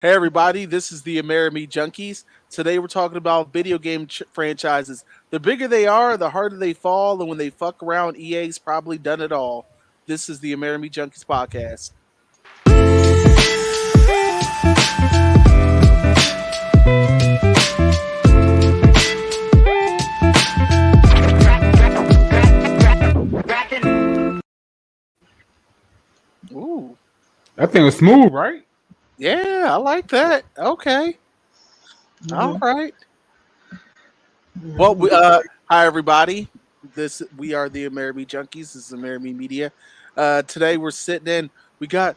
Hey everybody, this is the Amerime Junkies. Today we're talking about video game franchises. The bigger they are, the harder they fall, and when they fuck around, EA's probably done it all. This is the Amerime Junkies podcast. Ooh, That thing was smooth, right? yeah, I like that. Okay, all Mhm. right. Well, hi everybody. This we are the Amerime Junkies. This is Amerime Media. Today we're sitting in. We got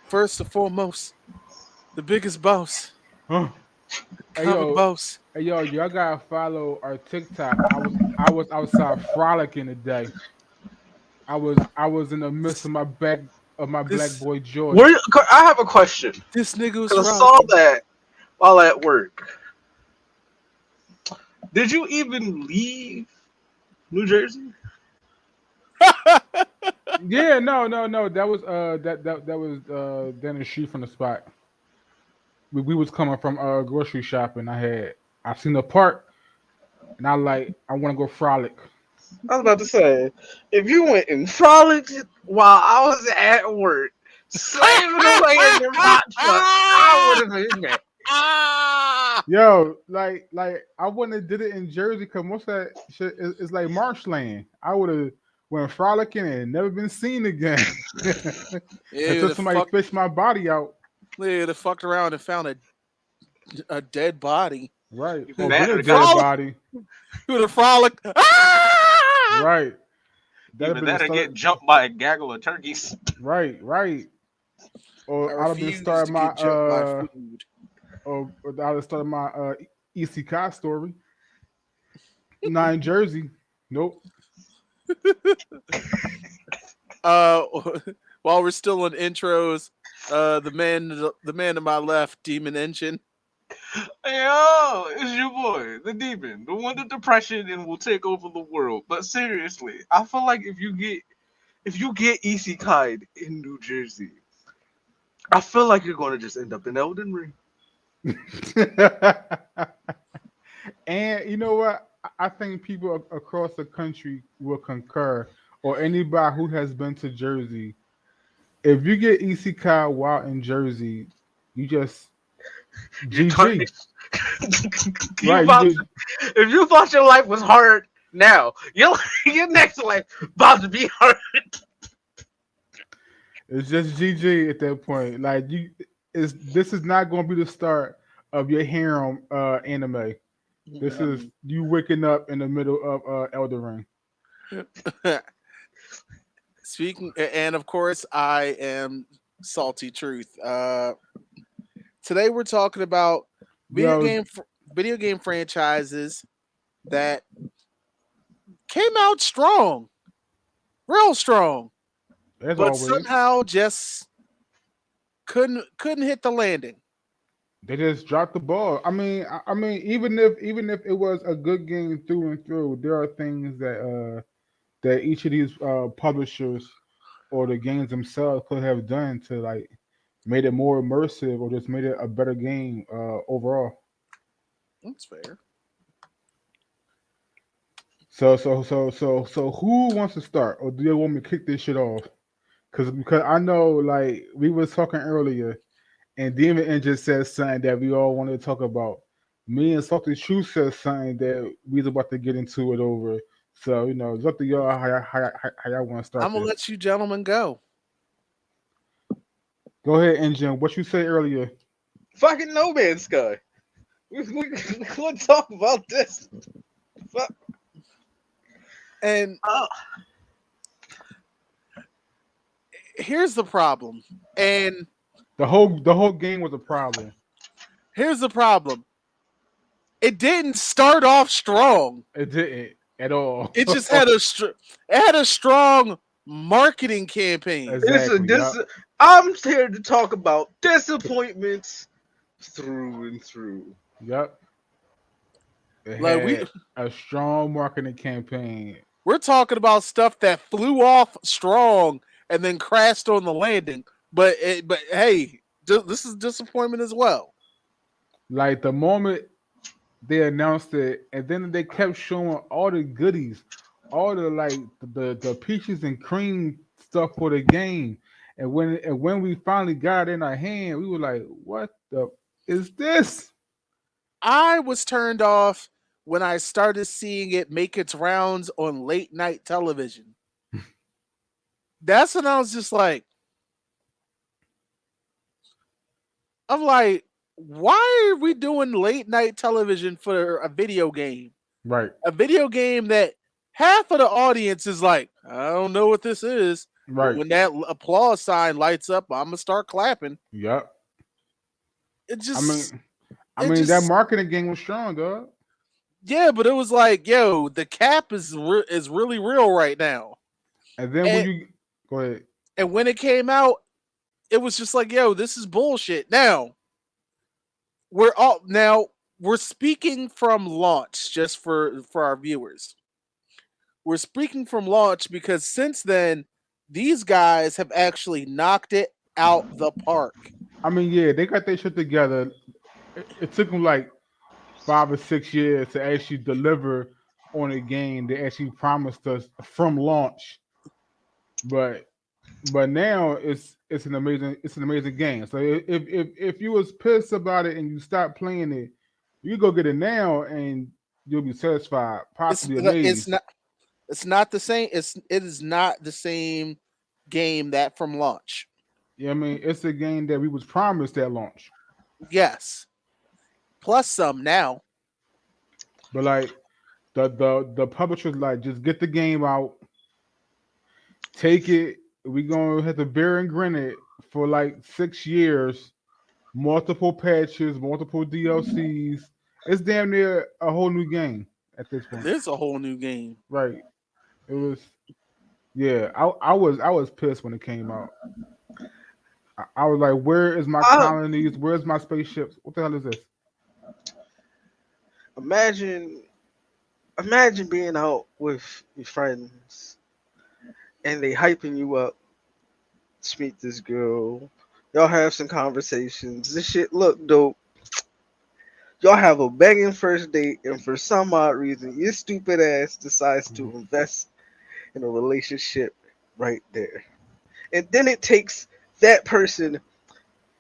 first and foremost the biggest boss, Huh. Hey comic yo, boss. y'all gotta follow our TikTok. I was outside frolicking today. I was in the midst of my black This boy joy. Were you, I have a question this nigga was because I saw frolicking. that while at work. Did you even leave New Jersey? Yeah, no. That was that was down the street from the spot. We was coming from grocery shopping. I seen the park and I want to go frolic. I was about to say, if you went and frolicked while I was at work, slaving away in your hot truck, I would have been there. Yo, like I wouldn't have did it in Jersey because most of that shit is like marshland. I would have went frolicking and never been seen again Yeah, until the somebody fuck, fished my body out. yeah, the fucked around and found a dead body. Right, Even or Who been that, a or got dead frolic? body. Who the frolic? Ah! Right, that'd even been the that, or start. get jumped by a gaggle of turkeys. Right. I Or I'd have been refuse to starting my get jumped by food. or I'd have started my ECK story. Not in Jersey. Nope. Uh, while we're still in intros, the man to my left, Demon Engine. Yo, it's your boy, the demon, the one with depression and will take over the world. But seriously, I feel like if you get isekai'd in New Jersey, I feel like you're going to just end up in Elden Ring. And you know what? I think people across the country will concur, or anybody who has been to Jersey. If you get ECK while in Jersey, you just You GG. tarnish. you Right? You about just to, if you thought your life was hard now, your next life about to be hard. it's just GG at that point. Like you, is this is not going to be the start of your harem anime. This is you waking up in the middle of Elder Ring. Speaking, and of course, I am Salty Truth. Today we're talking about video Yo, game video game franchises that came out strong, real strong, as but always, somehow just couldn't hit the landing. they just dropped the ball. I mean, even if it was a good game through and through, there are things that each of these publishers or the games themselves could have done to like made it more immersive or just made it a better game overall. That's fair. So who wants to start, or do you want me to kick this shit off? Because I know like we was talking earlier, and Demon Engine said something that we all wanted to talk about. Me and Salty Truth said something that we was about to get into it over. So it's up to y'all how y'all want to start I'm gonna this. let you gentlemen go. Go ahead, Engine. What you said earlier. Fucking No Man's Sky. We'll talk about this. Fuck. And Oh, here's the problem. And The whole game was a problem. here's the problem. It didn't start off strong. It didn't at all. It just had it had a strong marketing campaign. this is Exactly. this. Yup. I'm here to talk about disappointments through and through. Yup. It Like had a strong marketing campaign. we're talking about stuff that flew off strong and then crashed on the landing. But hey, this is disappointment as well. Like the moment they announced it, and then they kept showing all the goodies, all the the peaches and cream stuff for the game. And when we finally got it in our hand, we were like, "What the is this?" I was turned off when I started seeing it make its rounds on late night television. That's when I was just like, I'm like, why are we doing late night television for a video game? Right, A video game that half of the audience is like, I don't know what this is. But right, when that applause sign lights up, I'm gonna start clapping. yep. It I just, mean, I it mean that just, marketing game was strong, dog. yeah. But it was like, yo, the cap is really real right now. And then when And you go ahead, and when it came out, it was just like, yo, this is bullshit. Now we're speaking from launch, just for our viewers. We're speaking from launch because since then, these guys have actually knocked it out the park. I mean, yeah, they got their shit together. It took them like 5 or 6 years to actually deliver on a game they actually promised us from launch. But now it's an amazing game. So if you was pissed about it and you stopped playing it, you go get it now and you'll be satisfied, It's possibly it's amazed. not it's not the same. It is not the same game that from launch. Yeah, I mean it's a game that we was promised at launch. Yes, plus some now. But like the publishers like just get the game out, take it. We gonna have to bear and grin it for like 6 years, multiple patches, multiple DLCs. It's damn near a whole new game at this point. There's a whole new game. Right. It was yeah, I was pissed when it came out. I was like, where is my I colonies? Where's my spaceships? What the hell is this? imagine imagine being out with your friends and they hyping you up to meet this girl. Y'all have some conversations. This shit look dope. Y'all have a begging first date, and for some odd reason, your stupid ass decides to Mhm. invest in a relationship right there. And then it takes that person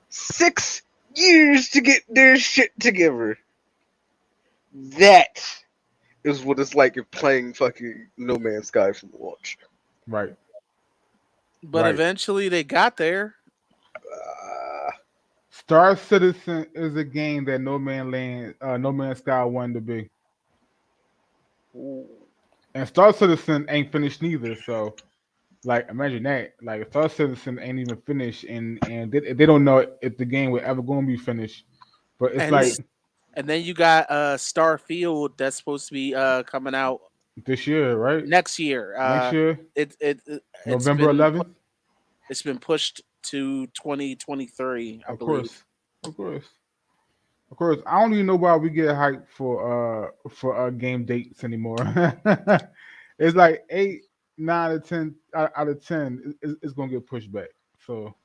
6 years to get their shit together. That is what it's like if playing fucking No Man's Sky from launch. Right, But right. eventually they got there. Uh, Star Citizen is a game that No Man's Sky wanted to be, and Star Citizen ain't finished neither. So, like, imagine that. Like, Star Citizen ain't even finished, and they don't know if the game will ever going to be finished. But it's and like then, and then you got Starfield that's supposed to be coming out this year, right? next year. Next year, It's November been 11th. pushed to 2023, I Of believe. course, of course, of course. I don't even know why we get hyped for game dates anymore. It's like 8, 9, or 10 out of 10 is gonna get pushed back. So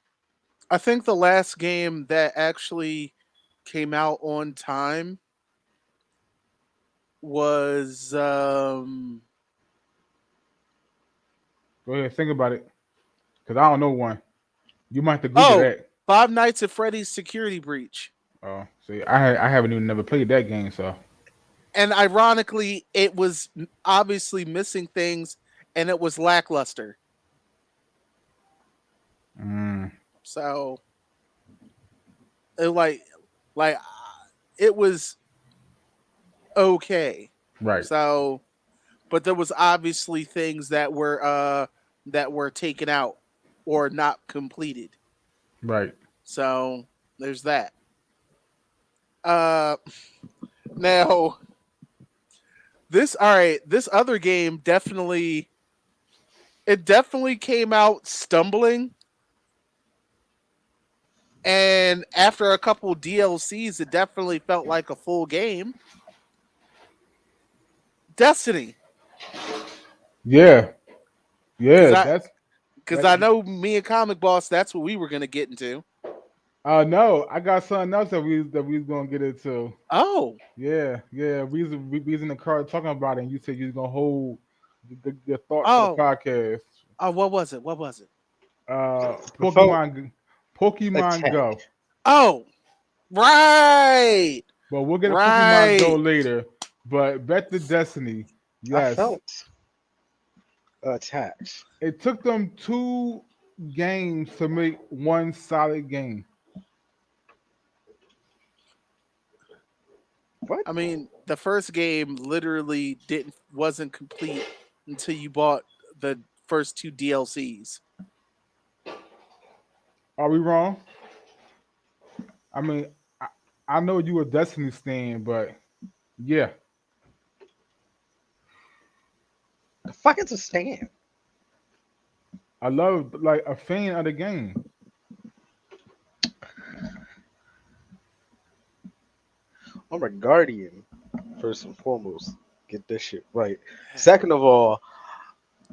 I think the last game that actually came out on time was go ahead, think about it, because I don't know one. You might have to Google oh, that. Five Nights at Freddy's Security Breach. Oh, see, I haven't even never played that game, so And ironically, it was obviously missing things and it was lackluster. mm, So it like it was okay. right, So but there was obviously things that were taken out or not completed. right. So there's that. Uh now this other game definitely came out stumbling, and after a couple DLCs it definitely felt like a full game. Destiny. Yeah, Cuz yeah. I That's cuz that. I know me and Comic Boss that's what we were going to get into. No, I got something else that we was gonna get into. Oh, Yeah. We was in the car talking about it, and you said you was gonna hold your thoughts for the oh, podcast. oh. What was it? What was it? The phone Pokemon attack. Go. Oh, right, But we'll get a Pokemon Go right. later. But Bet the Destiny, I yes. felt attacks. It took them 2 games to make one solid game. What? I mean, the first game literally wasn't complete until you bought the first 2 DLCs. Are we wrong? I mean, I know you a Destiny stan, but yeah. The fuck is a stand? I love like a fan of the game. I'm a guardian, first and foremost. Get this shit right. Second of all,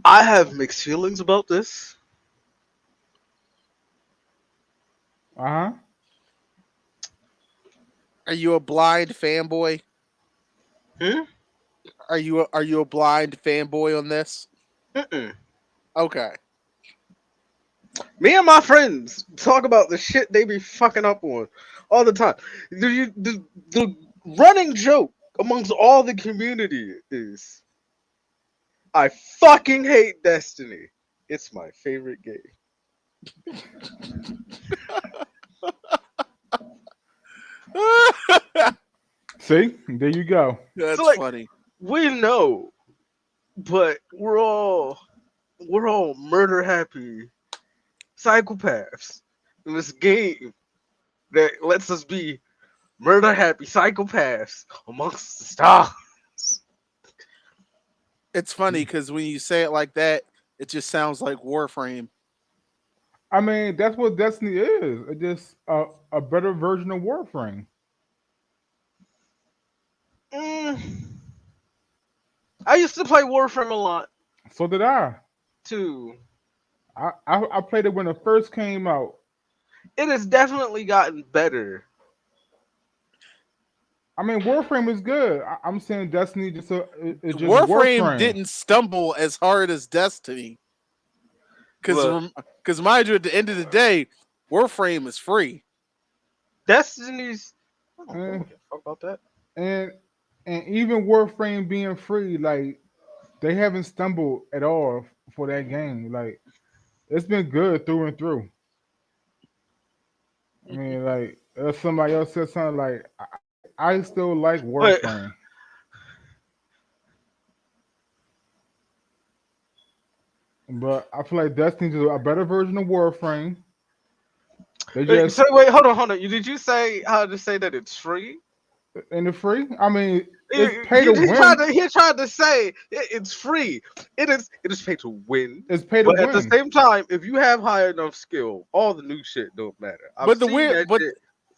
I have mixed feelings about this. Uh-huh. Are you a blind fanboy? Hmm? Are you a blind fanboy on this? Mm-mm. Okay. Me and my friends talk about the shit they be fucking up on all the time. The running joke amongst all the community is, I fucking hate Destiny. It's my favorite game. See? There you go. That's So like funny. we know, but we're all murder happy psychopaths in this game that lets us be murder happy psychopaths amongst the stars. It's funny because when you say it like that, it just sounds like Warframe. I mean, that's what Destiny is. It's just a better version of Warframe. Mm, I used to play Warframe a lot So did I. too. I played it when it first came out. It has definitely gotten better. I mean, Warframe is good. I'm saying Destiny it's just Warframe Warframe. didn't stumble as hard as Destiny. Look, Because mind you, at the end of the day, Warframe is free. Destiny's. I don't Eh, give a fuck about that. and even Warframe being free, like they haven't stumbled at all for that game. Like it's been good through and through. I mean, like if somebody else said something like, I still like But Warframe, but I feel like Destiny's a better version of Warframe. They just so wait, hold on. Did you say how to say that it's free? in the free. I mean, it's You, pay to win. he tried to say it's free. It is pay to win. It's pay to But at the win. same time, if you have high enough skill, all the new shit don't matter. I've But seen that shit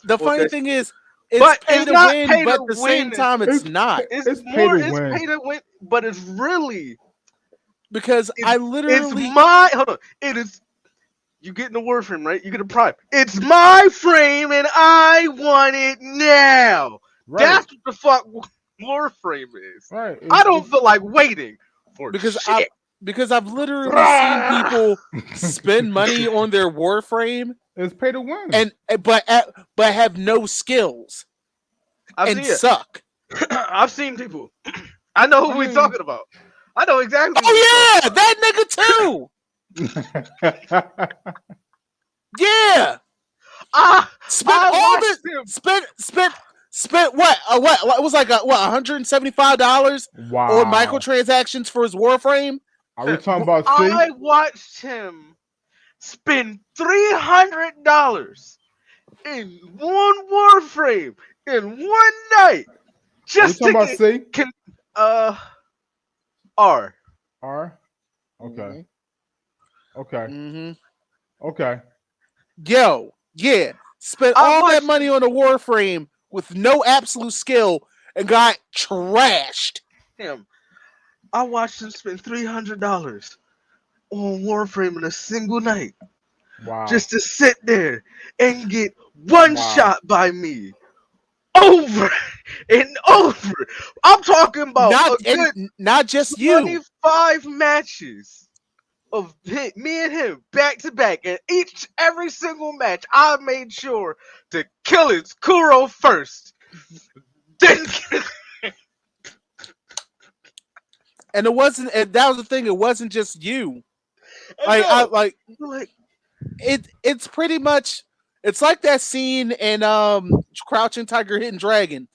the on funny that. thing is, it's But pay it's to not win, pay but to at the same win. time, it's not. It's pay to it's win. pay to win, but it's really Because it's, I it's literally, my hold on. It is you get in the word frame, right? You get a prime. It's my frame and I want it now. Right, That's what the fuck war frame is. right. I don't feel like waiting for because shit. I've literally seen people spend money on their Warframe It's pay to win. and but have no skills I've and seen it. suck. I've seen people. I know I who we're mean, talking about. I know exactly who we're Oh talking yeah, that nigga too. Yeah, spent I all watched the him. spent what it was like $175 on wow. microtransactions for his Warframe. Are we talking about C? I watched him spend $300 in one Warframe in one night Are we just talking to about get C? uh R. R? Okay. Mm-hmm. Okay. Mm-hmm. Okay. Yo, yeah, spent I all that watched money on a Warframe with no absolute skill and got trashed. him. I watched him spend $300 on Warframe in a single night Wow. just to sit there and get one Wow. shot by me over and over. I'm talking about a good Not just you. 25 matches of me and him back to back, and every single match I made sure to kill his Kuro first. Then And it wasn't. And that was the thing. It wasn't just you. I know, Like like it's pretty much. It's like that scene in Crouching Tiger, Hidden Dragon,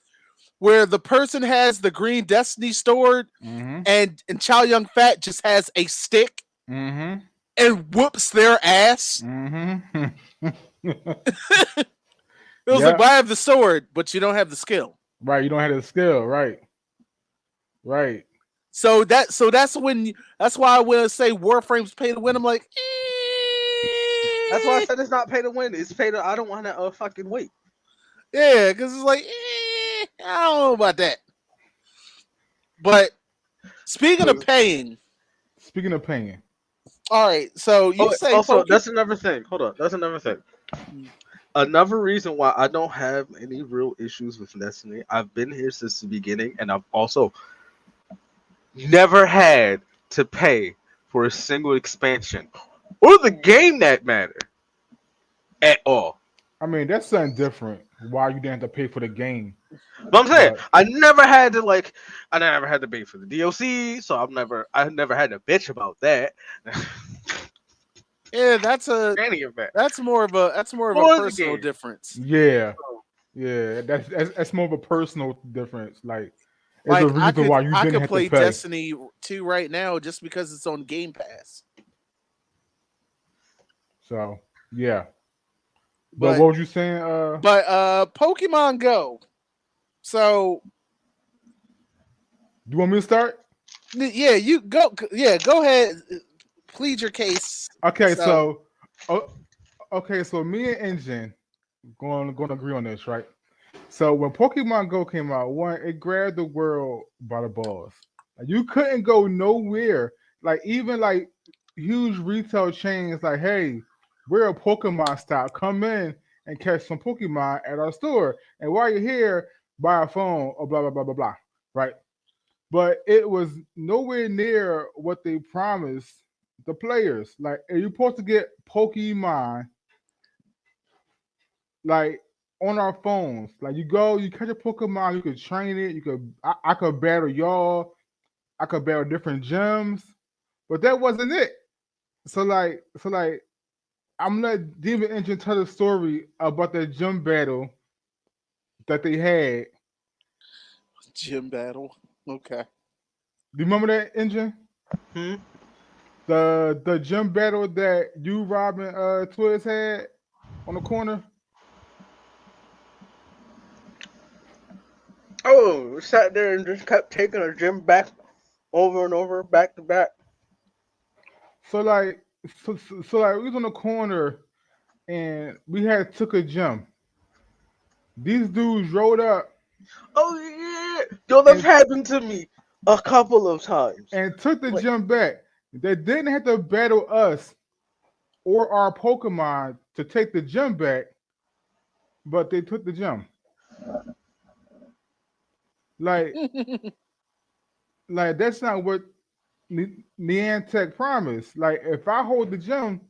where the person has the green destiny stored, Mm-hmm. and Chow Yun Fat just has a stick Mm-hmm. and whoops their ass. Mm-hmm. It was like, Yeah. well, I have the sword, but you don't have the skill. Right. You don't have the skill. Right. Right. So that's when that's why when I say Warframe's pay to win, I'm like, that's why I said it's not pay to win. It's pay to. I don't want to fucking wait. yeah, because it's like, I don't know about that. But speaking of paying, Speaking of paying. all right, so you Oh, say also, Pokemon. that's another thing. Hold on, that's another thing. Another reason why I don't have any real issues with Destiny. I've been here since the beginning, and I've also never had to pay for a single expansion or the game that matter at all. I mean, that's something different. Why you didn't have to pay for the game? But I'm saying But I never had to I never had to pay for the DLC, so I never had to bitch about that. Yeah, Any of that that's more of a or the personal game. difference. yeah, yeah, that's more of a personal difference. Like, it's a Like reason why you I didn't could have to play pay. Destiny 2 right now just because it's on Game Pass. So yeah. But But what was you saying? Pokemon Go. So You want me to start? yeah, you go. Yeah, go ahead. Plead your case. Okay, So so okay, so me and Engine going to agree on this, right? So when Pokemon Go came out, one, it grabbed the world by the balls. Like, you couldn't go nowhere. Like, even like huge retail chains, like, hey, we're a Pokemon stop. Come in and catch some Pokemon at our store. And while you're here, buy a phone or blah blah blah blah blah. Right? But it was nowhere near what they promised the players. Like, are you supposed to get Pokemon like on our phones? Like, you go, you catch a Pokemon, you could train it, I could battle y'all, I could battle different gyms, but that wasn't it. So like I'm let Demon Engine tell the story about the gym battle that they had. gym battle. Okay. Do you remember that, Engine? Hmm? The gym battle that you, Robin, Twiz had on the corner. Oh, we sat there and just kept taking a gym back over and over, back to back. So like, so like, we was on the corner and we had took a gym. These dudes rode up Oh yeah, yo, that's and happened to me a couple of times. took the Like, gym back. They didn't have to battle us or our Pokemon to take the gym back, but they took the gym. Like, like that's not what Niantic promised. Like, if I hold the gym,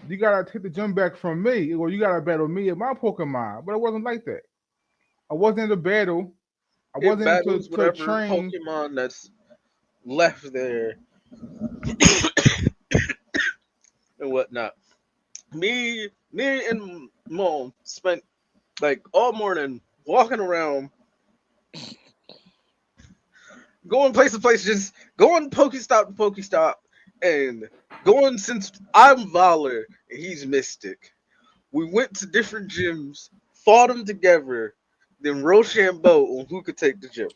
you gotta take the gym back from me, or you gotta battle me and my Pokemon. But it wasn't like that. I wasn't in the battle. I it wasn't battles to whatever train. Pokemon that's left there and whatnot. Me and Mom spent like all morning walking around, going place to place, just going Pokestop to Pokestop, and going since I'm Valor and he's Mystic. We went to different gyms, fought them together, then Rochambeau on who could take the gym.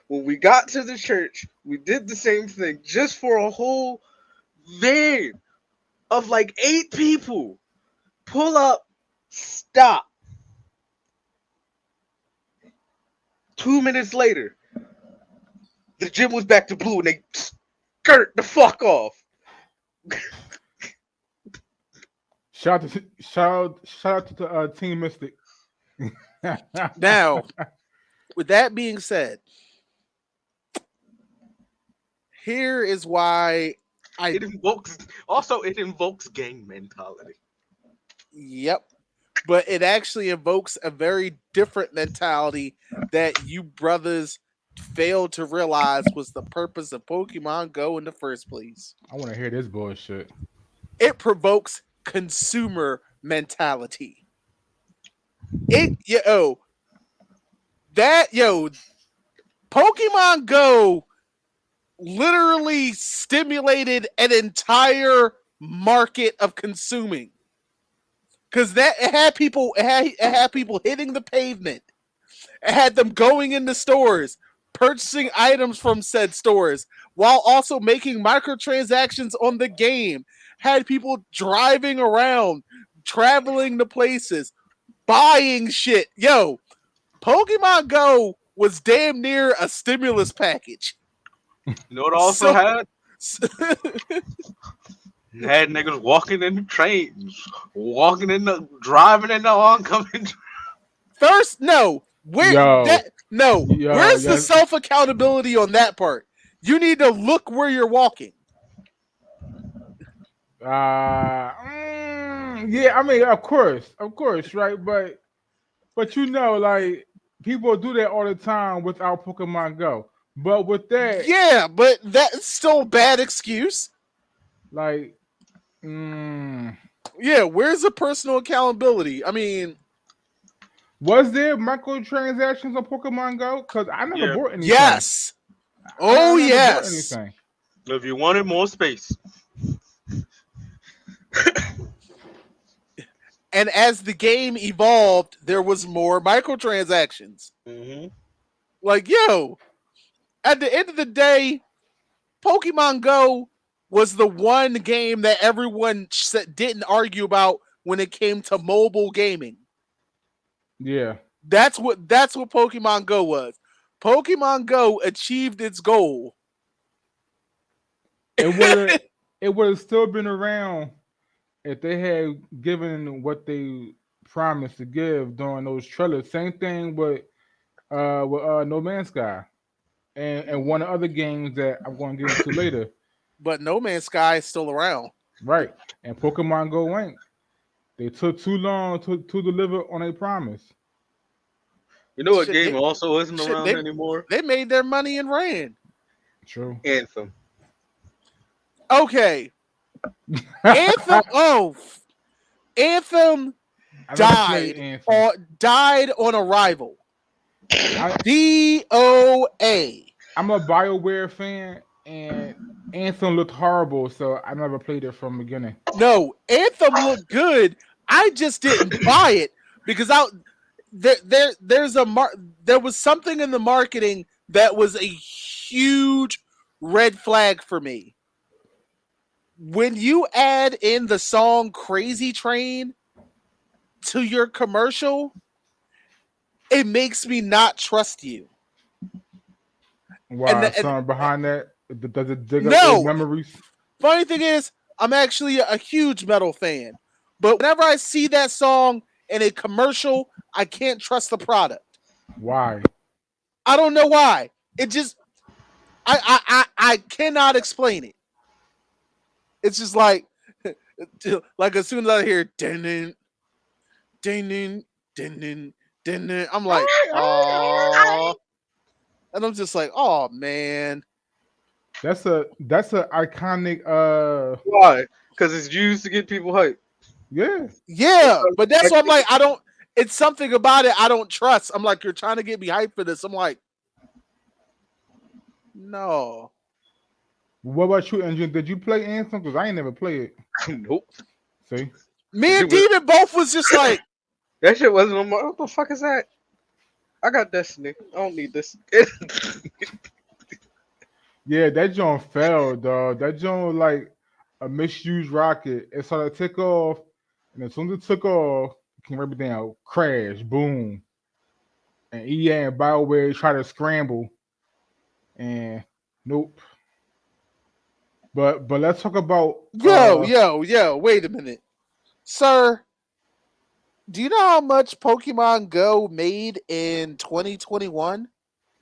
When we got to the church, we did the same thing just for a whole van of like 8 people. Pull up, stop. 2 minutes later, the gym was back to blue and they skirt the fuck off. Shout out to Team Mystic. Now, with that being said, here is why It invokes gang mentality. Yep. But it actually evokes a very different mentality that you brothers failed to realize was the purpose of Pokemon Go in the first place. I want to hear this bullshit. It provokes consumer mentality. Pokemon Go literally stimulated an entire market of consuming. Because it had people hitting the pavement. It had them going into stores, purchasing items from said stores, while also making microtransactions on the game. Had people driving around, traveling to places, buying shit. Pokemon Go was damn near a stimulus package. You know what also had? Had niggas walking in the trains, driving in the oncoming. First, no. Where's the yes. self accountability on that part? You need to look where you're walking. Yeah, I mean, of course, right? But like people do that all the time without Pokemon Go. But with that, Yeah, but that's still a bad excuse. like, Yeah, where's the personal accountability? I mean, was there microtransactions on Pokemon Go? Because I never bought anything. Yes. I never Yes. bought anything. If you wanted more space. And as the game evolved, there was more microtransactions. Mm-hmm. Like, at the end of the day, Pokemon Go was the one game that everyone didn't argue about when it came to mobile gaming. Yeah. That's what Pokemon Go was. Pokemon Go achieved its goal. It would have still been around if they had given what they promised to give during those trailers. Same thing with No Man's Sky and one of the other games that I'm going to get into later. But No Man's Sky is still around. Right. And Pokemon Go ain't. They took too long to deliver on a promise. You know what game also isn't around anymore? They made their money and ran. True. Anthem. Okay. Anthem died on arrival. DOA. I'm a BioWare fan, and Anthem looked horrible, so I never played it from the beginning. No, Anthem looked good. I just didn't buy it because there was something in the marketing that was a huge red flag for me. When you add in the song Crazy Train to your commercial, it makes me not trust you. Wow, something behind that? Does it dig up old memories? Funny thing is, I'm actually a huge metal fan. But whenever I see that song in a commercial, I can't trust the product. Why? I don't know why. It just I cannot explain it. It's just like as soon as I hear ding ding ding ding, I'm like, oh, and I'm just like, oh man. That's a iconic. Why? Because it's used to get people hyped. Yeah, but that's why I'm like, I don't. It's something about it I don't trust. I'm like, you're trying to get me hyped for this. I'm like, no. What about you, Engine? Did you play Anthem? Because I ain't never played it. Nope. See, me and Demon both was just like, that shit wasn't on my. What the fuck is that? I got Destiny. I don't need this. Yeah, that joint fell, dog. That joint like a misused rocket. It started to take off, and as soon as it took off, it came right down, crash, boom. And EA and BioWare try to scramble, and nope. But let's talk about yo, wait a minute. Sir, do you know how much Pokemon Go made in 2021?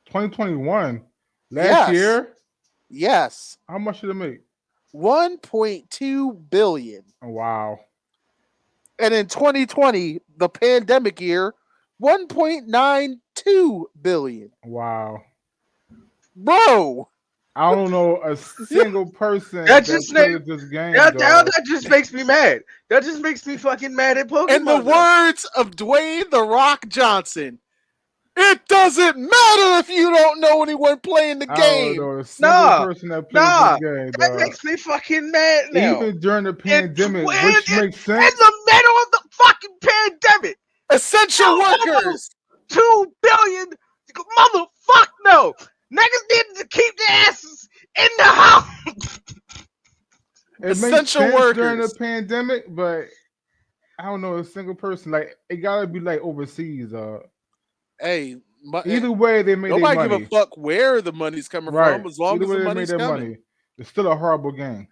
2021. Last Yes. year, Yes. how much did it make? 1.2 billion. Oh, wow. And in 2020, the pandemic year, 1.92 billion. Wow. Bro, I don't know a single person That that just plays this game, dog. that just makes me mad. That just makes me fucking mad at in the Pokemon now. words of Dwayne The Rock Johnson, it doesn't matter if you don't know anyone playing the I don't game. know a single Nah, person that plays this nah. game, That dog. makes me fucking mad now. Even during the In, pandemic, which makes in sense. the middle of the fucking pandemic, Essential workers. almost 2 billion. Motherfuck no. Niggas needed to keep their asses in the house. It makes Essential sense during the workers. pandemic, but I don't know a single person. Like it gotta be like overseas. Hey, Either way, they made their nobody give a money. fuck where the money's coming Right. from as long Either as way, the they made money's their coming. money. It's still a horrible game.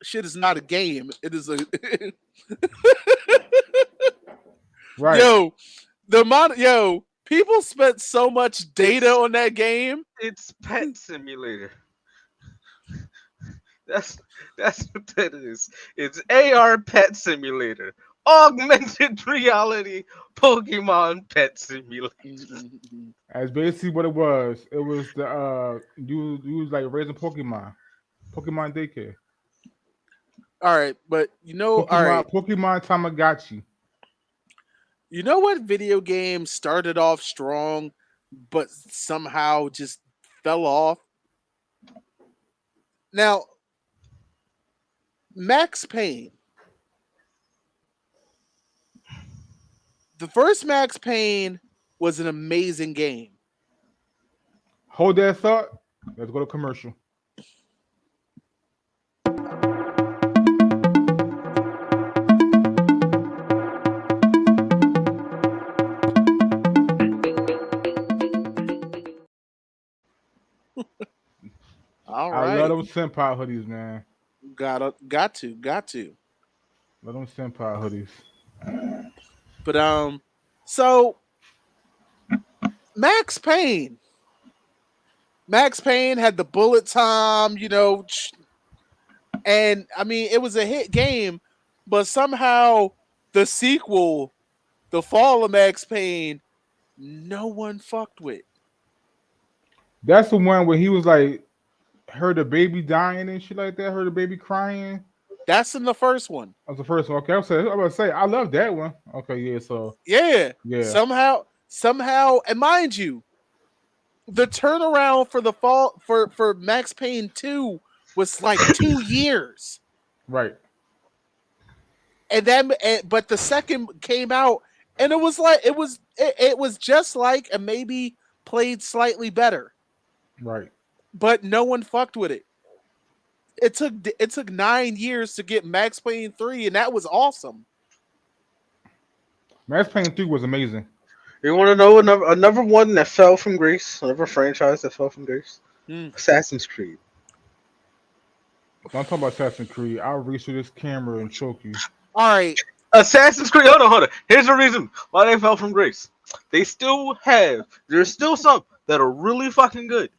Shit is not a game. It is a Right. yo, people spent so much data on that game. It's Pet Simulator. That's what that is. It's AR Pet Simulator. Augmented reality Pokemon Pet Simulator. That's basically what it was. It was the you was like raising Pokemon. Pokemon daycare. All right, but all right. Pokemon Tamagotchi. You know what video game started off strong, but somehow just fell off? Now, Max Payne. The first Max Payne was an amazing game. Hold that thought. Let's go to commercial. All I right. love them senpai hoodies, man. Got to. Love them senpai hoodies. But so Max Payne. Max Payne had the bullet time, and I mean it was a hit game, but somehow the sequel, The Fall of Max Payne, no one fucked with. That's the one where he was like, heard the baby dying and shit like that. Heard the baby crying. That's in the first one. That was the first one. Okay, I'm about to say I love that one. Okay, yeah. So Yeah. yeah. Somehow, and mind you, the turnaround for the fall for Max Payne 2 was like 2 years. Right. And then but the second came out and it was like it was just like and maybe played slightly better. Right. But no one fucked with it. It took 9 years to get Max Payne 3 and that was awesome. Max Payne 3 was amazing. You want to know another one that fell from grace? Another franchise that fell from grace? Assassin's Creed. Don't talk about Assassin's Creed. I'll reach through this camera and choke you. All right. Assassin's Creed. Hold on. Here's the reason why they fell from grace. There's still some that are really fucking good.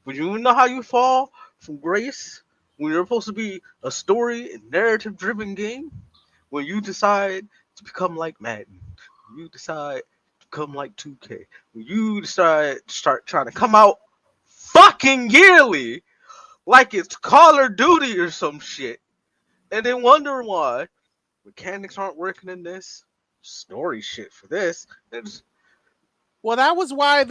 But you know how you fall from grace when you're supposed to be a story and narrative driven game? When you decide to become like Madden. When you decide to become like 2K. When you decide to start trying to come out fucking yearly like it's Call of Duty or some shit. And then wondering why mechanics aren't working in this. Story shit for this. Well, that's why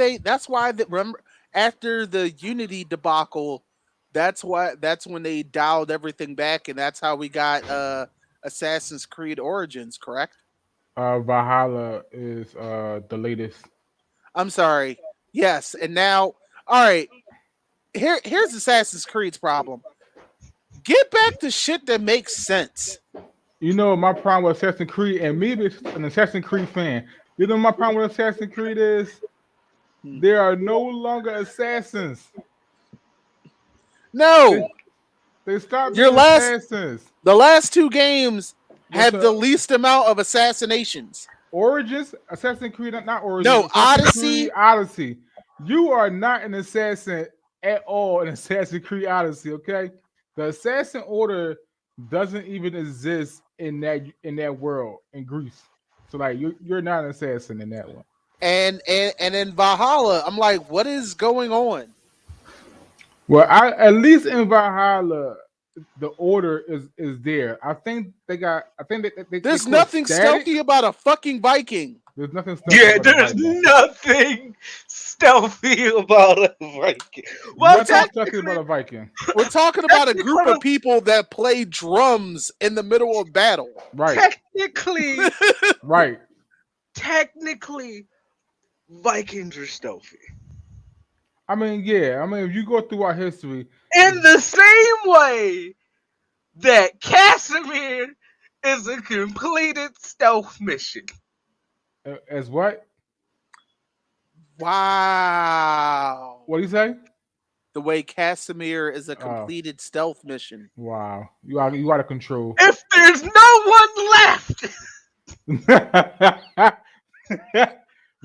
remember after the Unity debacle, that's when they dialed everything back and that's how we got Assassin's Creed Origins, correct? Valhalla is the latest. I'm sorry. Yes, and now all right. Here's Assassin's Creed's problem. Get back to shit that makes sense. You know my problem with Assassin's Creed, and me being an Assassin's Creed fan. You know my problem with Assassin's Creed is there are no longer assassins. No. They stopped Your being last, assassins. the last two games What's have the up? least amount of assassinations. Origins, Assassin's Creed, not Origins, No, Assassin's Creed Odyssey. Odyssey. You are not an assassin at all in Assassin's Creed Odyssey, okay? The Assassin Order doesn't even exist in that world in Greece. So like you're not an assassin in that one. And in Valhalla, I'm like, what is going on? Well, at least in Valhalla, the order is there. I think they got. I think they There's call it nothing static. stealthy about a fucking Viking. There's nothing stealthy Yeah, about a there's Viking. nothing stealthy about a Viking. Well, Nothing stealthy technically, about a Viking. We're talking about a group of people that play drums in the middle of battle. Right, technically, right. technically, Vikings are stealthy. I mean, yeah. I mean, if you go through our history, In the same way that Casimir is a completed stealth mission. as what? Wow. What do you say? The way Casimir is a Oh, completed stealth mission. wow. You out of control. If there's no one left,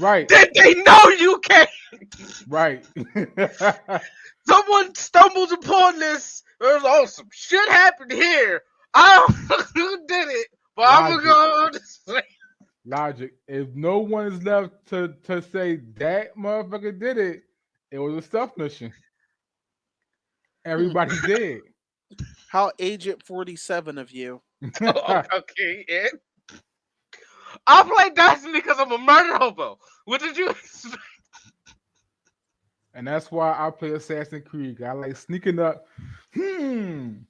Right, then they know you can't. right. Someone stumbles upon this. There's some shit happened here. I don't know who did it, but I'm Logic. gonna go on to say. Logic. If no one is left to say that motherfucker did it, it was a stealth mission. Everybody's dead. How Agent 47 of you. Okay, yeah. I play Destiny because I'm a murder hobo. What did you expect? And that's why I play Assassin's Creed. I like sneaking up. But And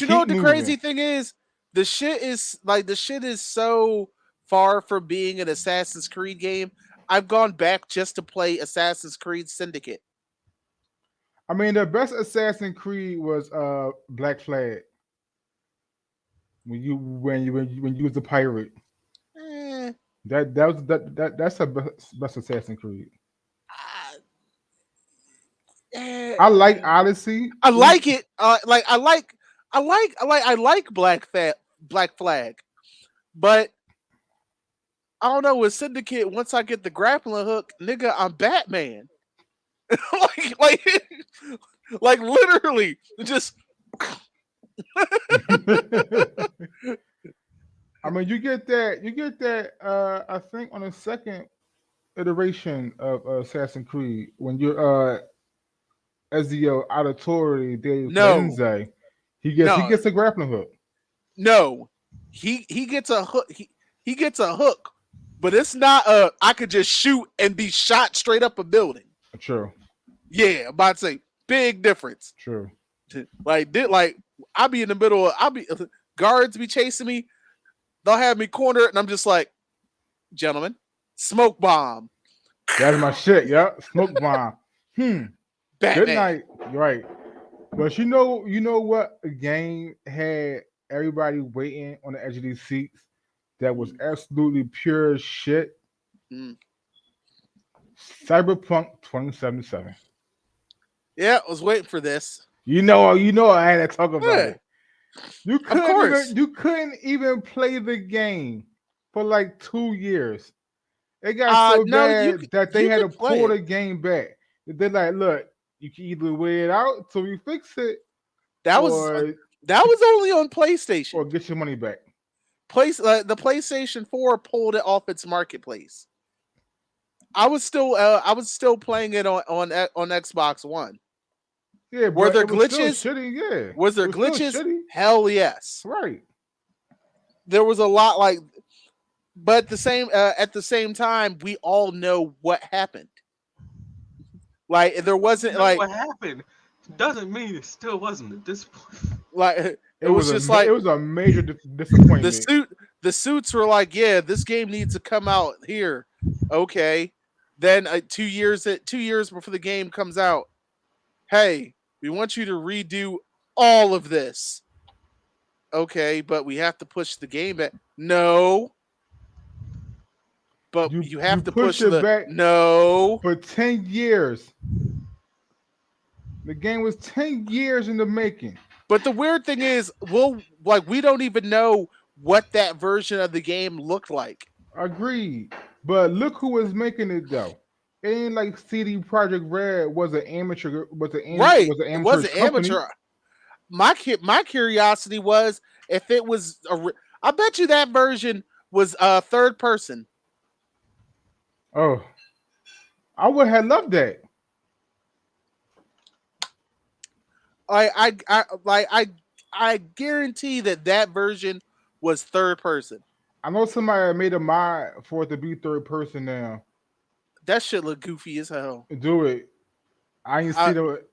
you know what keep the moving. crazy thing is? The shit is so far from being an Assassin's Creed game. I've gone back just to play Assassin's Creed Syndicate. I mean, the best Assassin's Creed was Black Flag. When you was a pirate. Eh, That's the best Assassin's Creed. uh, eh, I like Odyssey. I like it. I like Black Flag, but I don't know with Syndicate. Once I get the grappling hook, nigga, I'm Batman. like, like literally, just I mean, you get that. I think on the second iteration of Assassin's Creed, when you're Ezio Auditore de no, Firenze, he no, gets a grappling hook. no. He gets a hook. He gets a hook, but it's not a. I could just shoot and be shot straight up a building. True, Yeah, I'm about to say big difference. true. Like I'll be in the middle of guards be chasing me. They'll have me cornered, and I'm just like, gentlemen, smoke bomb. That's my shit. Yeah, smoke bomb. Batman. Good night. Right. But you know what? A game had everybody waiting on the edge of these seats. That was absolutely pure shit. Mm. Cyberpunk 2077. Yeah, I was waiting for this. You know I had to talk about Yeah, it. You course. couldn't even play the game for like 2 years. It got so No, bad that they you had to could play pull it. the game back. They're like, look, you can either wait it out till we fix it, That was only on PlayStation. or get your money back. The PlayStation 4 pulled it off its marketplace. I was still playing it on Xbox One. Yeah, Were but there it was still glitches? shitty, yeah. Was there It was still glitches? shitty. Hell yes. Right. There was a lot but at the same time, we all know what happened. Like there wasn't like what happened doesn't mean it still wasn't at this point. like it was just like it was a major disappointment. the suits were like, yeah, this game needs to come out here. Okay. Then 2 years before the game comes out, hey, we want you to redo all of this. Okay, but we have to push the game back. No. But you have to push it back no for 10 years. The game was 10 years in the making. But the weird thing is, we don't even know what that version of the game looked like. Agreed. But look who was making it though. It ain't like CD Project Red Right? was an It wasn't amateurish company. amateur. My curiosity was if it was I bet you that version was third person. Oh, I would have loved that. I guarantee that version was third person. I know somebody made a mod for it to be third person now. That shit look goofy as hell. Do it. I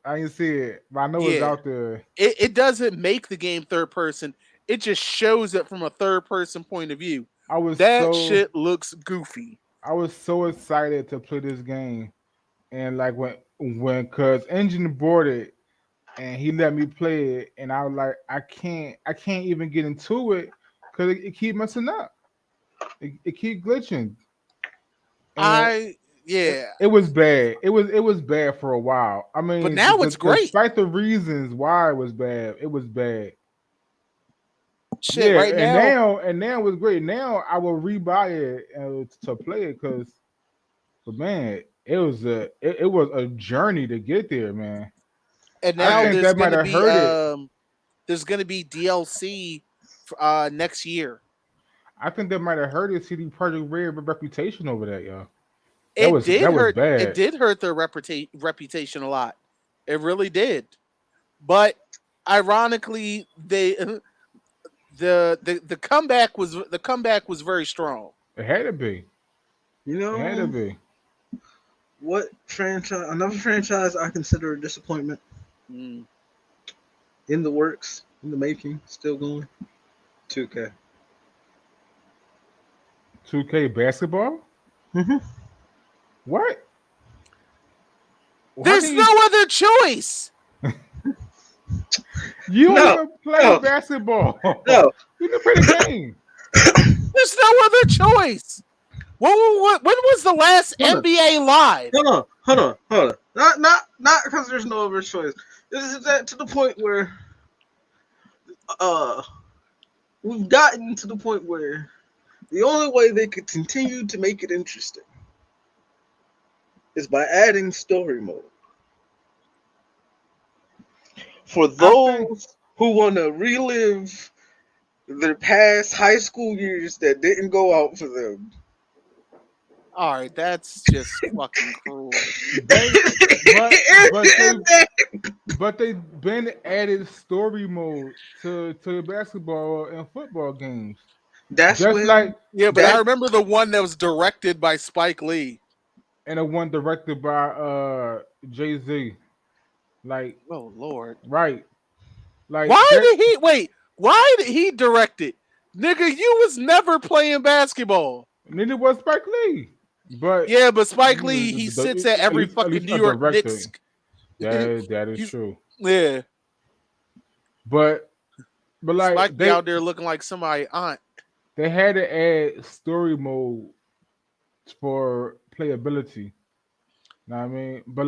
I ain't see it, but I know it's Yeah, out there. it doesn't make the game third person. It just shows it from a third person point of view. I was That so shit looks goofy. I was so excited to play this game, and like when cause Engine boarded and he let me play it, and I was like, I can't even get into it because it keep messing up. It keep glitching, and I Yeah, it was bad. It was bad for a while. I but mean, now it's great. despite the reasons why it was bad, it was bad. Shit, Yeah, right now, and now it was great. Now I will rebuy it to play it because, but man, it was a journey to get there, man. and I now think that might have hurt it. there's gonna be DLC next year. I think that might have hurt his CD Project Red reputation over that, yo. It That was it bad. did hurt their reputation a lot. It really did. But ironically, they the comeback was very strong. It had to be. You It had to know be. what franchise? Another franchise I consider a disappointment Mm. in the works, in the making, still going. 2K. 2K basketball? Mm-hmm. What? How There's can no other choice. you don't No, even play no, basketball? no. You can play the game. There's no other choice. When was the last Hold on, NBA live? hold on. Not because there's no other choice. This is that to the point where uh we've gotten to the point where the only way they could continue to make it interesting is by adding story mode. For I think those who want to relive their past high school years that didn't go out for them. All right, that's just fucking cruel. they but And they've been added story mode to basketball and football games. that's Just when like Yeah, but I that remember the one that was directed by Spike Lee. and a one directed by Jay-Z. Like Oh Lord. right. Like Why that did he wait? Why did he direct it? Nigga, you was never playing basketball. neither was Spike Lee. But Yeah, but Spike you know, Lee, he sits at every at fucking least New a York director. Knicks. That is He's true. Yeah. But Spike like be out there looking like somebody aunt. they had to add story mode for playability. Know what I mean? But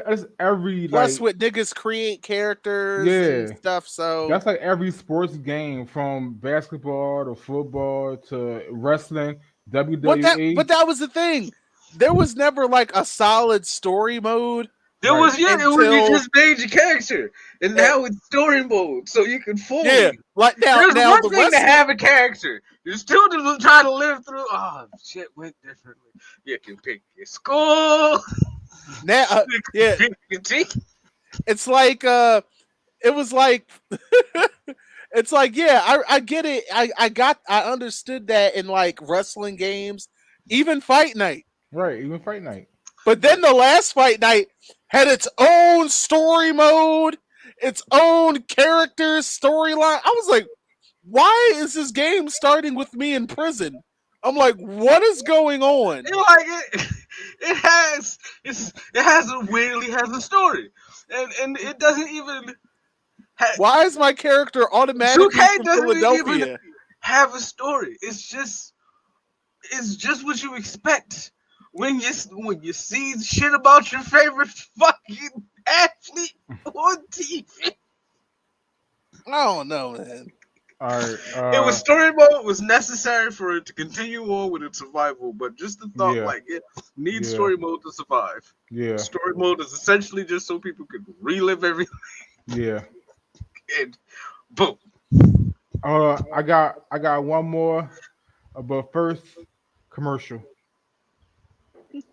that's every Plus like with niggas create characters and yeah. stuff, so That's like every sports game from basketball to football to wrestling, but WWE. that was the thing. There was never like a solid story mode there Right. was it was you until just made your character, and uh, now it's story mode, so you can yeah, fully. like There's now one the thing to wrestling have a character. There's two to try to live through. Oh shit went differently. You can pick your school. now You can yeah, pick your team. it's like it was like it's like yeah, I get it. I understood that in like wrestling games, even Fight Night. Right. Even Fight Night. But then the last Fight Night had its own story mode, its own characters, storyline. I was like, why is this game starting with me in prison? I'm like, what is going on? It like it has a weirdly has a story, and it doesn't even. Why is my character automatically 2K from doesn't even Philadelphia? have a story. It's just what you expect when you see shit about your favorite fucking athlete on TV. I don't know, man. All right. It was story mode was necessary for it to continue on with its survival, but just the thought Yeah. like it needs Yeah. story mode to survive. Yeah. Story mode is essentially just so people could relive everything Yeah. and boom. I got one more, but first commercial.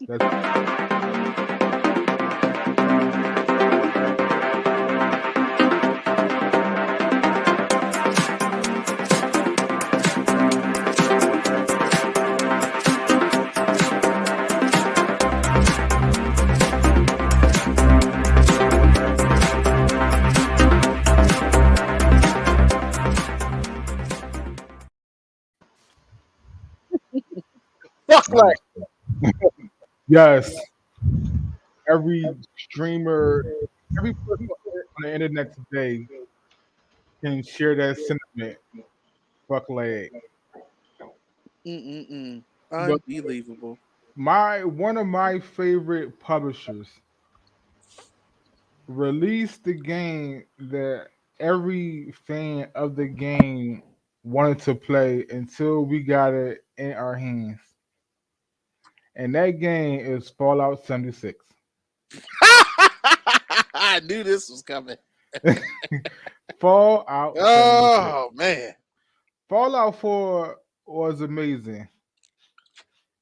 That's Fuck like yes. Every streamer, every person on the internet today can share that sentiment. Fuck leg. mm-mm-mm. But Unbelievable. one of my favorite publishers released the game that every fan of the game wanted to play until we got it in our hands. And that game is Fallout 76. I knew this was coming. Fallout 76. Oh man. Fallout 4 was amazing.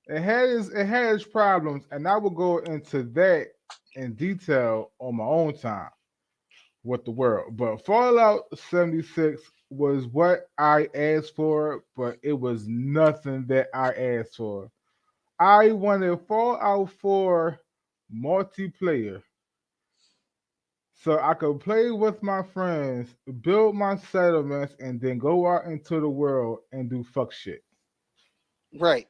It had its problems, and I will go into that in detail on my own time with the world. But Fallout 76 was what I asked for, but it was nothing that I asked for. I wanted Fallout 4 multiplayer so I could play with my friends, build my settlements, and then go out into the world and do fuck shit. Right.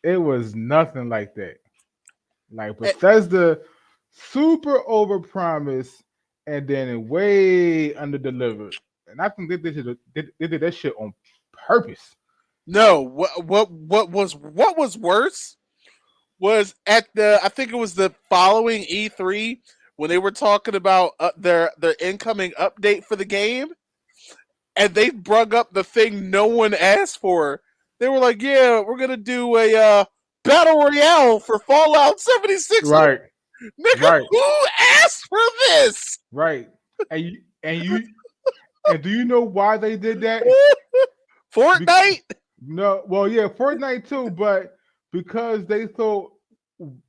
It was nothing like that. Like Eh, Bethesda super over promised and then it way under delivered. And I think they did that shit on purpose. No, what was worse was at the I think it was the following E3 when they were talking about their incoming update for the game, and they brung up the thing no one asked for. They were like, "Yeah, we're gonna do a battle royale for Fallout 76." Like, Right, nigga, right, who asked for this? right. And do you know why they did that? Be- Fortnite? no, well, yeah, Fortnite too, but because they thought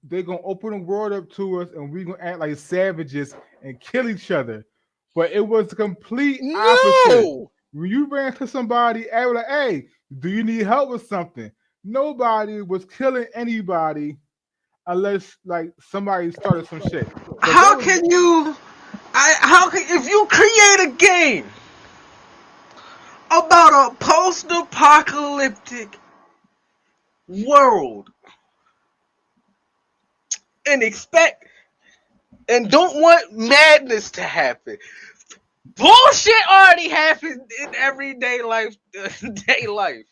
they gonna open the world up to us and we gonna act like savages and kill each other. But it was the complete opposite. No. When you ran to somebody, I was like, "Hey, do you need help with something?" Nobody was killing anybody unless like somebody started some shit. But that How was can you how can if you create a game about a post-apocalyptic world and expect and don't want madness to happen. Bullshit already happens in everyday life. Day life.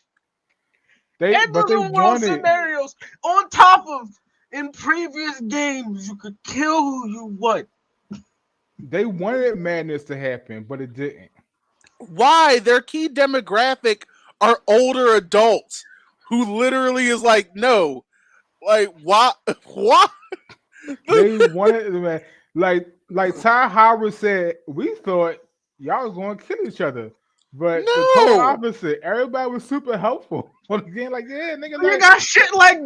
but they Endless world wanted scenarios on top of in previous games you could kill who you want. they wanted madness to happen, but it didn't. Why? Their key demographic are older adults who literally is like, no, like why? Why? They wanted man, like Ty Howard said, we thought y'all was gonna kill each other. But the total No. opposite. Everybody was super helpful. Again, like, yeah, nigga, You like got shit like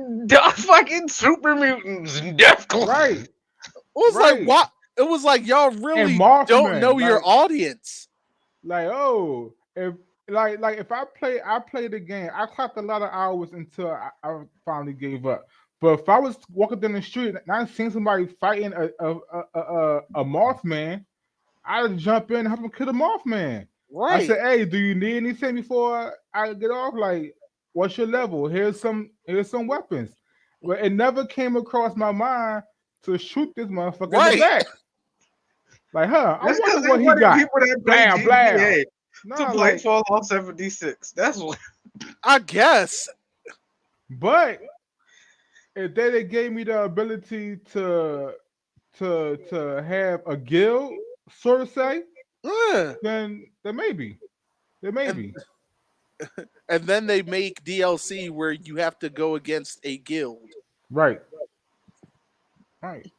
fucking super mutants and death clones. right, It was like right. what? It was like y'all And really don't Mothman, know your audience. like, oh, if like if I played the game, I clocked a lot of hours until I finally gave up. But if I was walking down the street and I seen somebody fighting a Mothman, I'd jump in and help him kill the Mothman. I Right. said, "Hey, do you need anything before I get off? Like, what's your level? Here's some weapons." But it never came across my mind to shoot this motherfucker in the Right. back. Like, I That's because wonder they what he wanted got. people that play Blam, blam. GTA to No, play like, Fallout 76. That's what. I guess. but if they gave me the ability to have a guild, sort of say, then maybe. Then maybe. And then they make DLC where you have to go against a guild. Right. Right.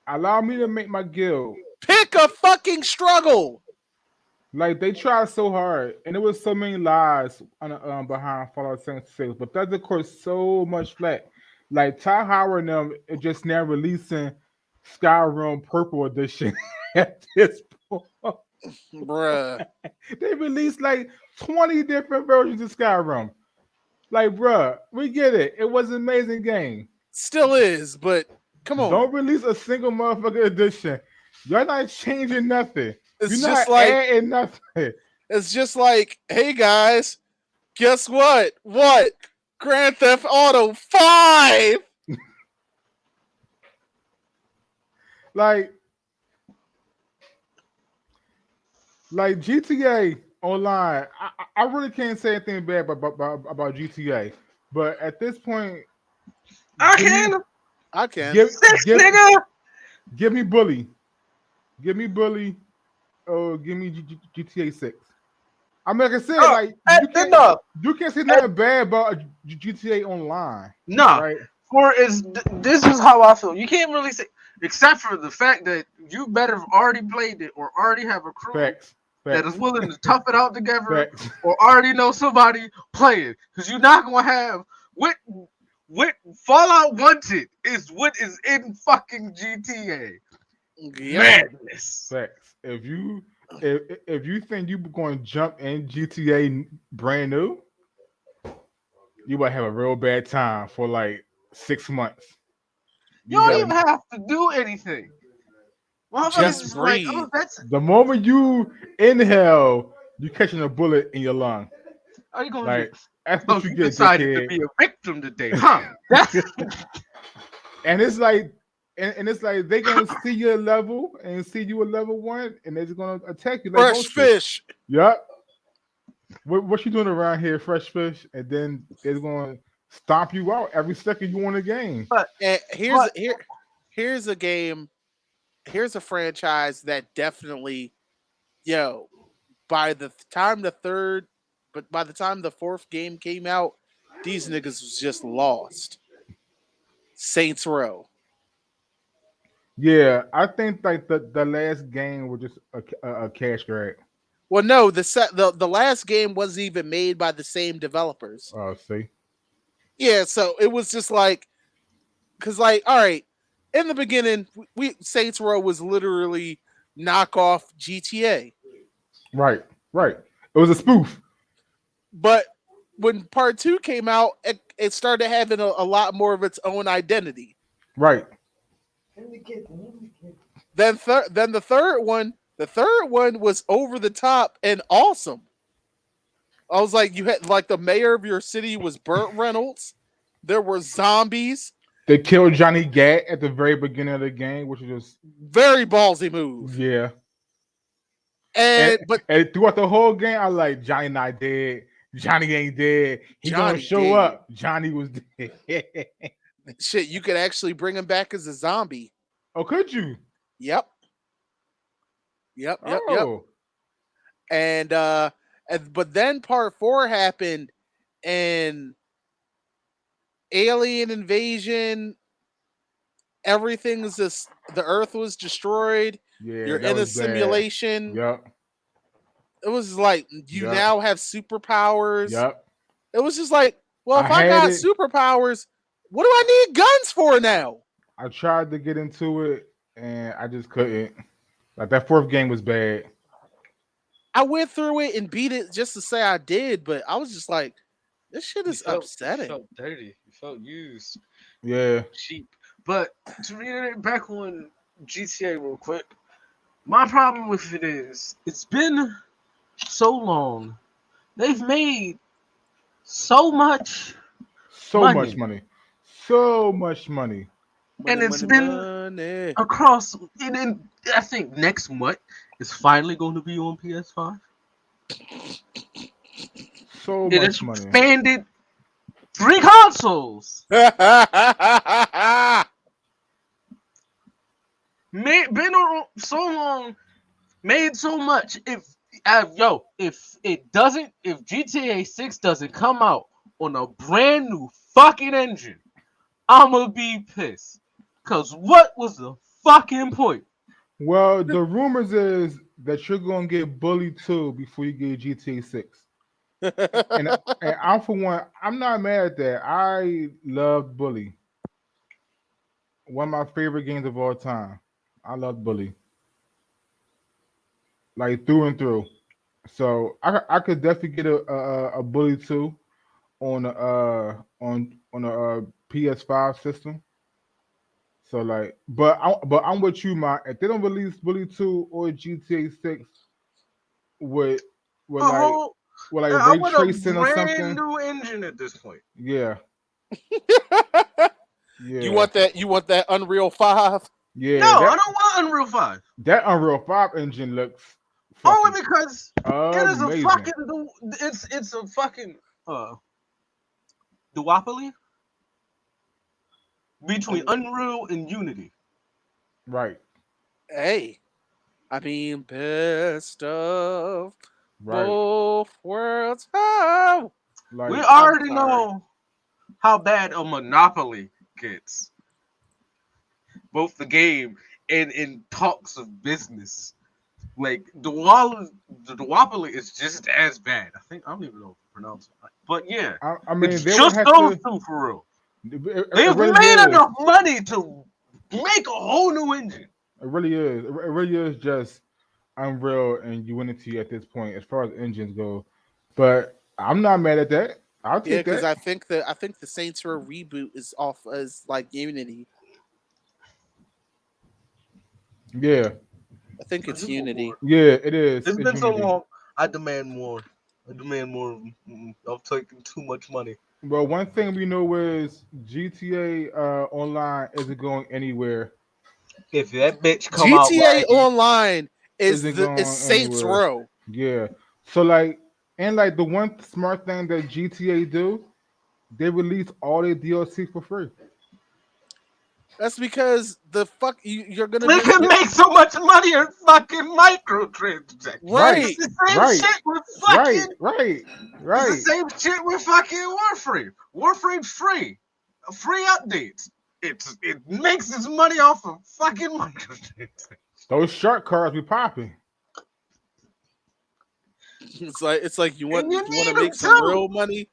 Allow me to make my guild. Pick a fucking struggle. Like they tried so hard, and there was so many lies behind Fallout 76, but that's of course so much flack. Like Ty Howard and them are just now releasing Skyrim Purple Edition at this point. Bruh. They released like 20 different versions of Skyrim. Like, bruh, we get it. It was an amazing game. Still is, but come on. Don't release a single motherfucking edition. You're not changing nothing. It's You're just not like adding nothing. it's just like, hey guys, guess what? What? Grand Theft Auto 5. Like GTA Online, I really can't say anything bad about GTA. But at this point, I give me- can. I can. give, Six, give, nigga. give me Bully. Give me Bully. Or give me GTA 6. I mean, like I said, Oh, like enough. you can't say nothing bad about GTA Online. Nah. Right? This is how I feel. You can't really say, except for the fact that you better have already played it or already have a crew Facts. that is willing to tough it out together, Facts. or already know somebody playing. Because you're not gonna have what Fallout Wanted is what is in fucking GTA. Yep. Madness. Facts. If you think you're going to jump in GTA brand new, you might have a real bad time for like 6 months. You don't gotta- even have to do anything. Motherfuckers Just is like, breathe. oh, that's The moment you inhale, you catching a bullet in your lung. how you gonna Like do. that's Oh, what you you get, decided to dickhead. be a victim today, huh? That's And it's like, and it's like they gonna see your level and see you a level 1, and they're just gonna attack you like Fresh vultures. fish. Yep. What you doing around here, fresh fish? And then they're gonna stomp you out every second you want a game. And here's a game. Here's a franchise that definitely, by the time by the time the fourth game came out, these niggas was just lost. Saints Row. Yeah, I think like the last game was just a cash grab. Well, no, the last game wasn't even made by the same developers. Oh, see, Yeah, so it was just like, because like, all right, in the beginning, we Saints Row was literally knockoff GTA, right. It was a spoof. but when Part 2 came out, it started having a lot more of its own identity. Right. Then the third one was over the top and awesome. I was like, you had like the mayor of your city was Burt Reynolds. There were zombies. They killed Johnny Gat at the very beginning of the game, which was just Very ballsy move. yeah. And throughout the whole game, I like Johnny not dead. Johnny ain't dead. He gonna Johnny show dead. up. Johnny was dead. shit, you could actually bring him back as a zombie. Oh, could you? Yep. Oh. And but then Part 4 happened, and alien invasion. Everything's just the Earth was destroyed. Yeah, You're that in a was bad. simulation. Yep. It was like you Yep. now have superpowers. Yep. It was just like, well, if I had got it. superpowers, what do I need guns for now? I tried to get into it and I just couldn't. Like that fourth game was bad. I went through it and beat it just to say I did, but I was just like, this shit is upsetting. You felt dirty. You felt used. Yeah. Cheap. But to reiterate back on GTA real quick, my problem with it is it's been so long. They've made so much, So Money. much money. So much money. and Money, it's money, been money. across. And I think next month is finally going to be on PS5. So It much has money. expanded 3 consoles. Been on so long. made so much. If if GTA 6 doesn't come out on a brand new fucking engine, I'ma be pissed. Cause what was the fucking point? Well, the rumors is that you're gonna get Bully 2 before you get GTA 6. And I'm for one, I'm not mad at that. I love Bully. One of my favorite games of all time. I love Bully. Like through and through. So I could definitely get a Bully 2 on a PS5 system. So like, but I'm with you, my. If they don't release Bully 2 or GTA 6 with with A like whole, with like I ray want a tracing or brand something, new engine at this point. yeah, You yeah, want that? You want that Unreal 5? No, yeah. I That don't want Unreal 5. that Unreal 5 engine looks fucking Only because it is a amazing. fucking it's a fucking duopoly between Unreal and Unity. Right, Hey, I mean, best of right. both worlds. Oh, We Like I'm already sorry. know how bad a monopoly gets, both the game and in talks of business. Like the duopoly is just as bad. I think I don't even know if I pronounce it right. But yeah, I it's mean, they would just have those to. two for real. It They've really made is. enough money to make a whole new engine. It really is. It really is just Unreal and Unity at this point, as far as engines go. But I'm not mad at that. I'll Yeah, take because that. I think the Saints Row reboot is off as like Unity. Yeah, I think I it's just want Unity. more. yeah, it is. It's It's been so Unity. long. I demand more. I demand more. I'm taking too much money. Well, one thing we know is GTA Online isn't going anywhere. If that bitch come out GTA right here, Online Isn't is going Saints anywhere. Row. Yeah. So like, and like the one smart thing that GTA do, they release all their DLC for free. That's because you're gonna we just can get make so much money in fucking microtransactions. Right, It's right. the same right, shit with right, fucking. right, It's the right. same shit with fucking Warframe. Warframe's free. Free updates. It makes its money off of fucking microtransactions. Those shark cards be popping. It's like you want And you you want to need them make some too. real money.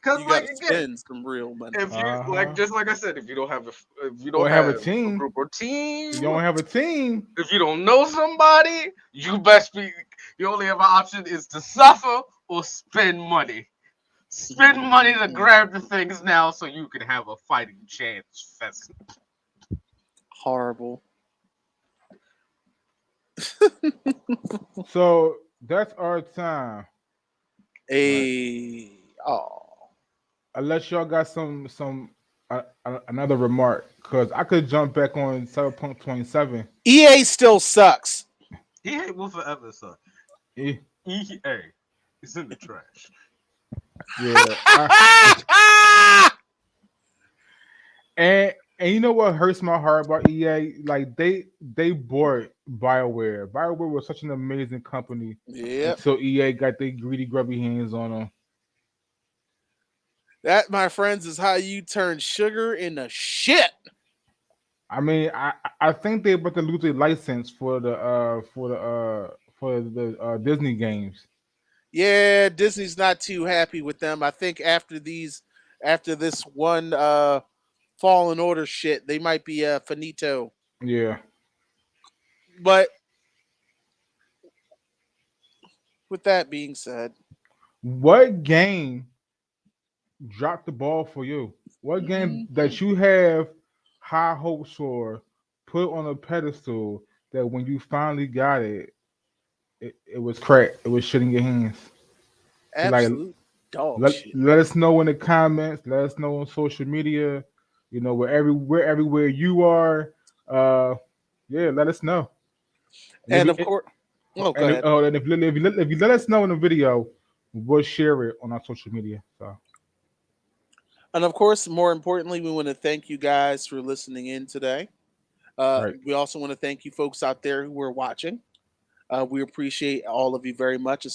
Cause You got like to again, spend some real money. if you Uh like, huh. just like I said, if you don't Or have a have a team. group or You team, don't have a team. if you don't know somebody, you best be. You only have an option is to suffer or spend money. Spend money to grab the things now so you can have a fighting chance. Horrible. So that's our time, right? A oh Unless y'all got another remark, because I could jump back on Cyberpunk 27. EA still sucks. EA will forever suck. Eh, EA is in the trash. yeah. And you know what hurts my heart about EA? Like they bought BioWare. BioWare was such an amazing company Yep. until EA got their greedy, grubby hands on them. That, my friends, is how you turn sugar into shit. I mean, I think they're about to lose their license for the Disney games. Yeah, Disney's not too happy with them. I think after this one Fallen Order shit, they might be finito. Yeah. But with that being said, What game dropped the ball for you? What game mhm, that you have high hopes for, put on a pedestal that when you finally got it was crap. It was shit in your hands. So like absolute dog let shit. let us know in the comments. Let us know on social media. You know, where everywhere you are. Uh, yeah, let us know. And if And you, of course, oh, go and ahead. if you let us know in the video, we'll share it on our social media. So And of course, more importantly, we want to thank you guys for listening in today. right, We also want to thank you folks out there who are watching. We appreciate all of you very much.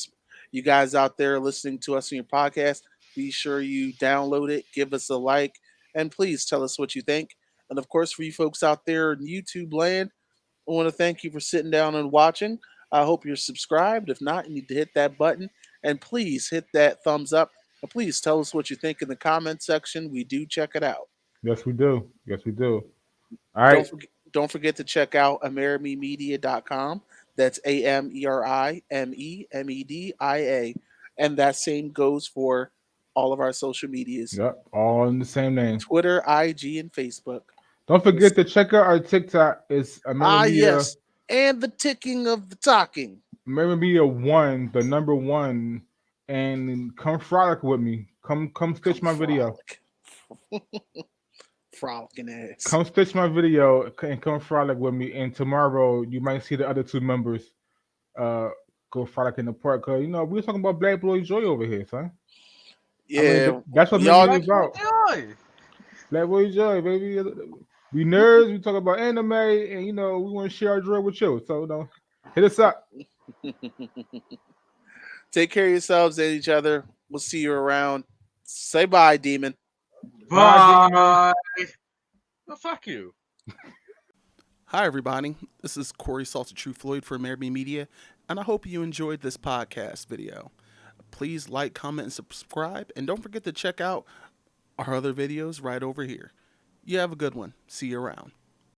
You guys out there listening to us in your podcast, be sure you download it, give us a like, and please tell us what you think. And of course, for you folks out there in YouTube land, I want to thank you for sitting down and watching. I hope you're subscribed. If not, you need to hit that button and please hit that thumbs up. And please tell us what you think in the comment section. We do check it out. Yes, we do. Yes, we do. All Don't right. forget don't forget to check out AmerimeMedia.com. That's AMERIMEMEDIA. And that same goes for all of our social medias. Yep. All in the same name. Twitter, IG, and Facebook. Don't forget to check out our TikTok. It's Amerime Media. Yes. And the ticking of the talking. Amerime Media one, the number one, and come frolic with me. Come Come stitch my video. frolic. Frolicking ass. Come stitch my video and come frolic with me. And tomorrow you might see the other two members uh go frolic in the park. Cause we were talking about Black Boy Joy over here, son. I mean Yeah. that's what Y'all Amerime is about. Joy. Black Boy Joy, baby. We nerds. We talk about anime, and we want to share our joy with you. So hit us up. take care of yourselves and each other. We'll see you around. Say bye, demon. Bye, Demon. Bye. Well, fuck you. Hi, everybody. This is Corey Salted True Floyd for Amerime Media, and I hope you enjoyed this podcast video. Please like, comment, and subscribe, and don't forget to check out our other videos right over here. You have a good one. See you around.